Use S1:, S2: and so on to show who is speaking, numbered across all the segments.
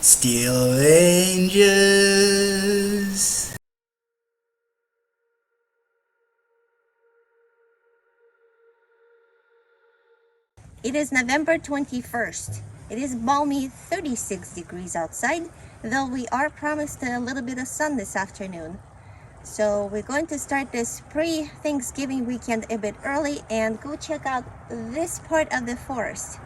S1: Steel Rangers.
S2: It is November 21st. It is balmy 36 degrees outside, though we are promised a little bit of sun this afternoon. So we're going to start this pre-Thanksgiving weekend a bit early and go check out this part of the forest.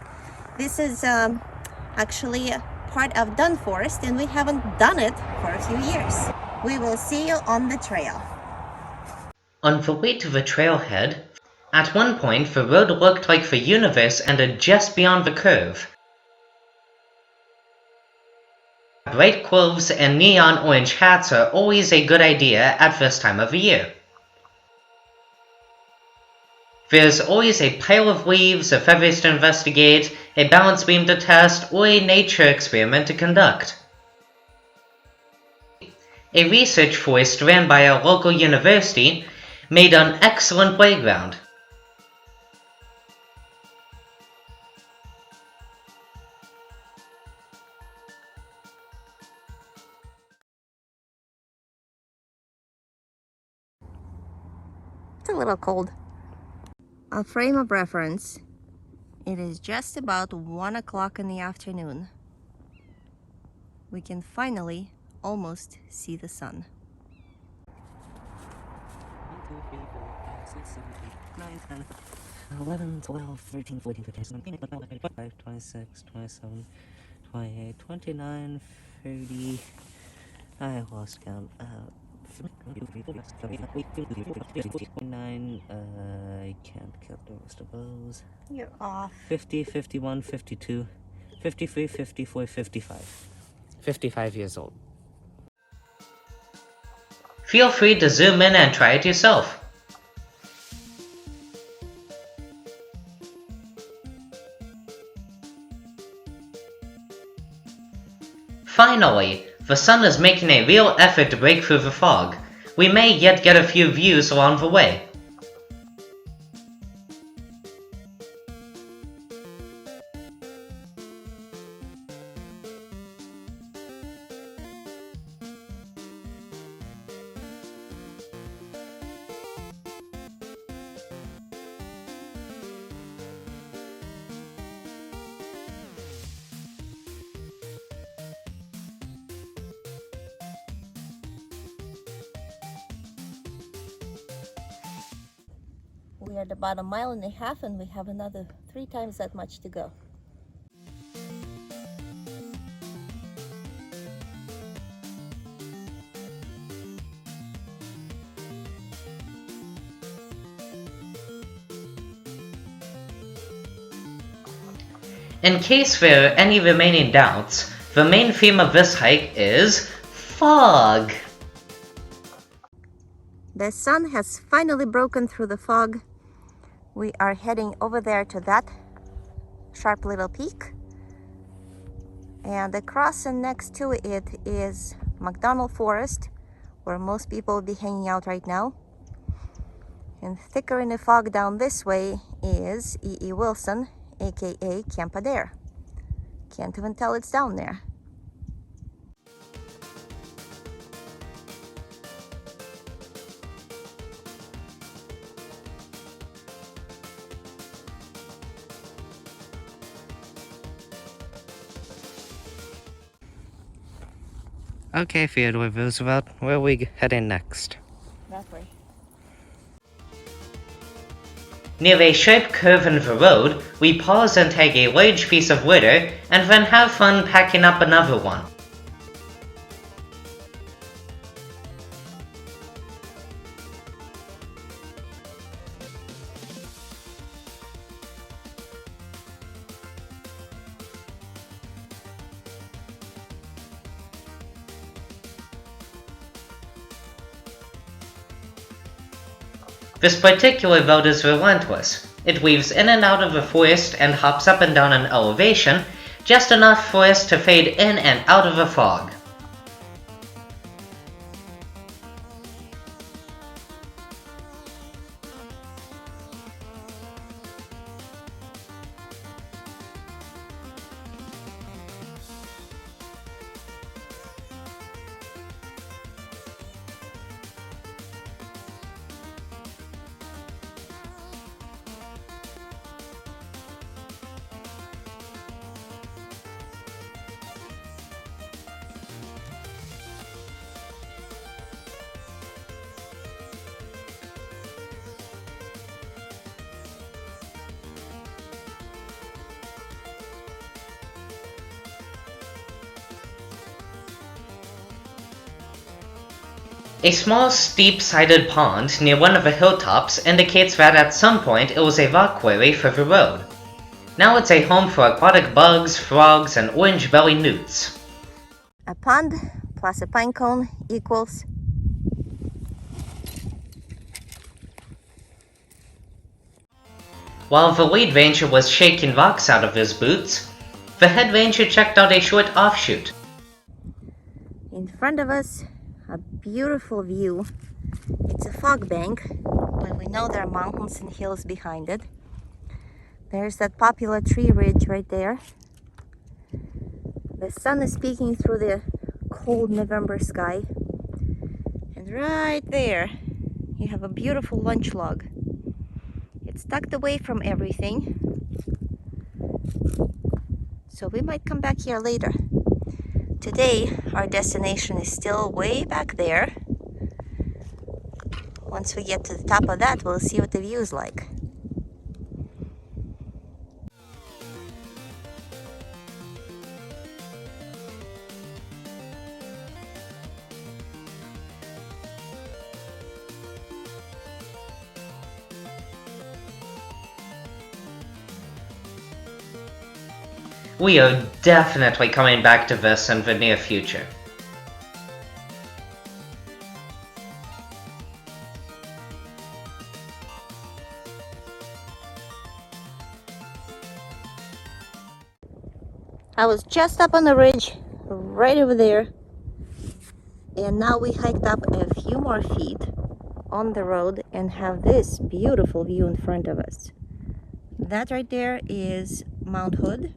S2: This is actually part of Dunn Forest, and we haven't done it for a few years. We will see you on the trail.
S3: On the way to the trailhead, at one point the road looked like the universe ended just beyond the curve. Bright clothes and neon orange hats are always a good idea at this time of the year. There's always a pile of leaves, or feathers to investigate, a balance beam to test, or a nature experiment to conduct. A research forest ran by a local university made an excellent playground.
S2: It's a little cold. A frame of reference. It is just about 1 o'clock in the afternoon. We can finally almost see the sun.
S4: 11, 12, 13, 14, 15, 16, 25, 26, 27, 28, 29, 30. I lost count. 29, I can't count the rest of those.
S2: You're off.
S4: 50, 51, 52, 53, 54, 55. 55 years old.
S3: Feel free to zoom in and try it yourself. Finally, the sun is making a real effort to break through the fog. We may yet get a few views along the way.
S2: We are at about 1.5 miles and we have another 3 times that much to go.
S3: In case there are any remaining doubts, the main theme of this hike is fog.
S2: The sun has finally broken through the fog. We are heading over there to that sharp little peak. And across and next to it is McDonald Forest, where most people will be hanging out right now. And thicker in the fog down this way is E.E. Wilson, aka Camp Adair. Can't even tell it's down there.
S4: Okay, Theodore Roosevelt, where are we heading next?
S2: That way.
S3: Near a sharp curve in the road, we pause and take a large piece of litter, and then have fun packing up another one. This particular road is relentless. It weaves in and out of the forest and hops up and down an elevation, just enough for us to fade in and out of the fog. A small, steep-sided pond near one of the hilltops indicates that at some point it was a rock quarry for the road. Now it's a home for aquatic bugs, frogs, and orange-belly newts.
S2: A pond plus a pine cone equals...
S3: While the lead ranger was shaking rocks out of his boots, the head ranger checked out a short offshoot.
S2: In front of us, a beautiful view. It's a fog bank, but we know there are mountains and hills behind it. There's that popular tree ridge right there. The sun is peeking through the cold November sky. And right there, you have a beautiful lunch log. It's tucked away from everything, so we might come back here later. Today, our destination is still way back there. Once we get to the top of that, we'll see what the view is like.
S3: We are definitely coming back to this in the near future.
S2: I was just up on the ridge, right over there, and now we hiked up a few more feet on the road and have this beautiful view in front of us. That right there is Mount Hood,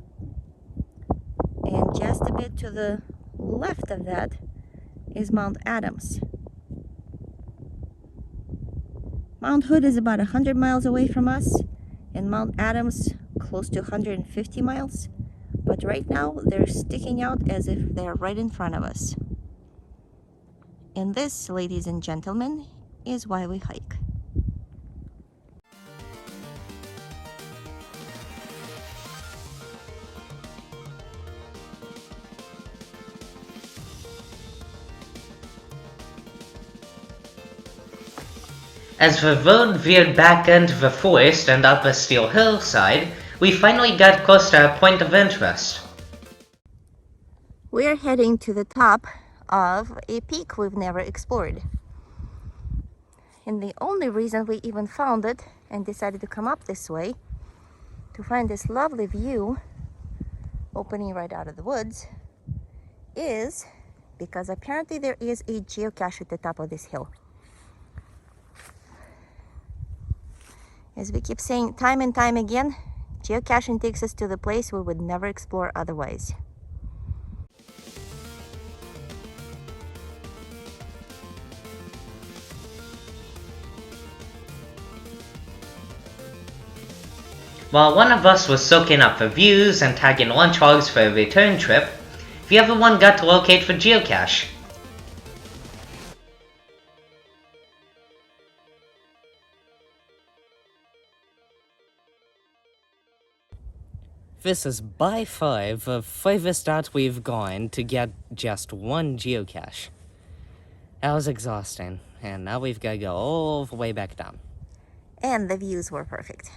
S2: and just a bit to the left of that is Mount Adams. Mount Hood is about 100 miles away from us, and Mount Adams close to 150 miles. But right now, they're sticking out as if they're right in front of us. And this, ladies and gentlemen, is why we hike.
S3: As the road veered back into the forest and up a steep hillside, we finally got close to our point of interest.
S2: We're heading to the top of a peak we've never explored. And the only reason we even found it and decided to come up this way, to find this lovely view opening right out of the woods, is because apparently there is a geocache at the top of this hill. As we keep saying time and time again, geocaching takes us to the place we would never explore otherwise.
S3: While one of us was soaking up the views and tagging lunch logs for a return trip, the other one got to locate the geocache.
S4: This is by far the furthest out we've gone to get just one geocache. That was exhausting, and now we've got to go all the way back down.
S2: And the views were perfect.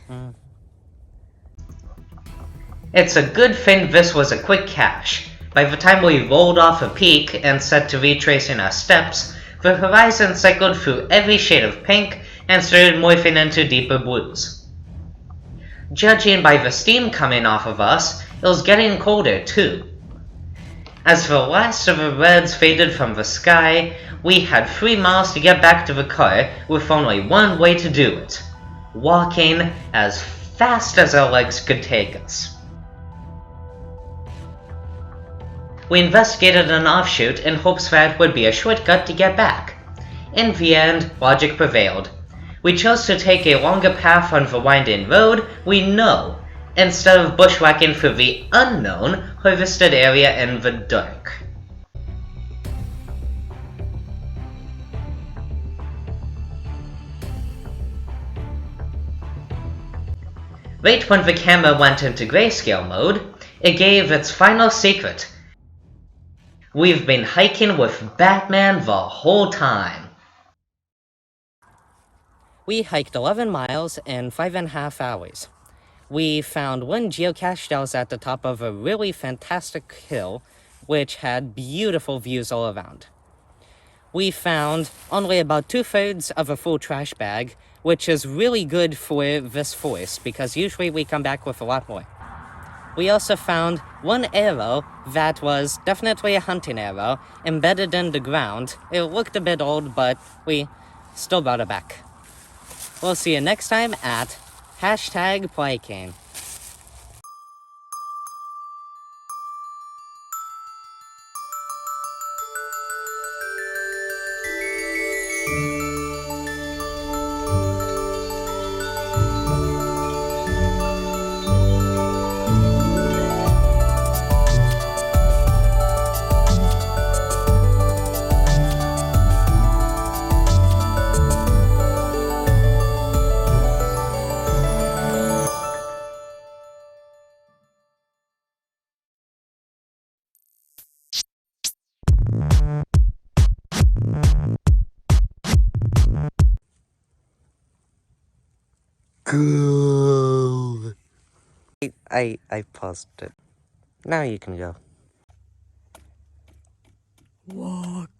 S3: It's a good thing this was a quick cache. By the time we rolled off a peak and set to retracing our steps, the horizon cycled through every shade of pink and started morphing into deeper blues. Judging by the steam coming off of us, it was getting colder too. As the last of the reds faded from the sky, we had 3 miles to get back to the car with only one way to do it: walking as fast as our legs could take us. We investigated an offshoot in hopes that it would be a shortcut to get back. In the end, logic prevailed. We chose to take a longer path on the winding road we know, instead of bushwhacking through the unknown harvested area in the dark. Right when the camera went into grayscale mode, it gave its final secret. We've been hiking with Batman the whole time.
S4: We hiked 11 miles in 5.5 hours. We found one geocache that was at the top of a really fantastic hill, which had beautiful views all around. We found only about 2/3 of a full trash bag, which is really good for this forest because usually we come back with a lot more. We also found one arrow that was definitely a hunting arrow embedded in the ground. It looked a bit old, but we still brought it back. We'll see you next time at #pliking. Go. I paused it. Now you can go. Walk.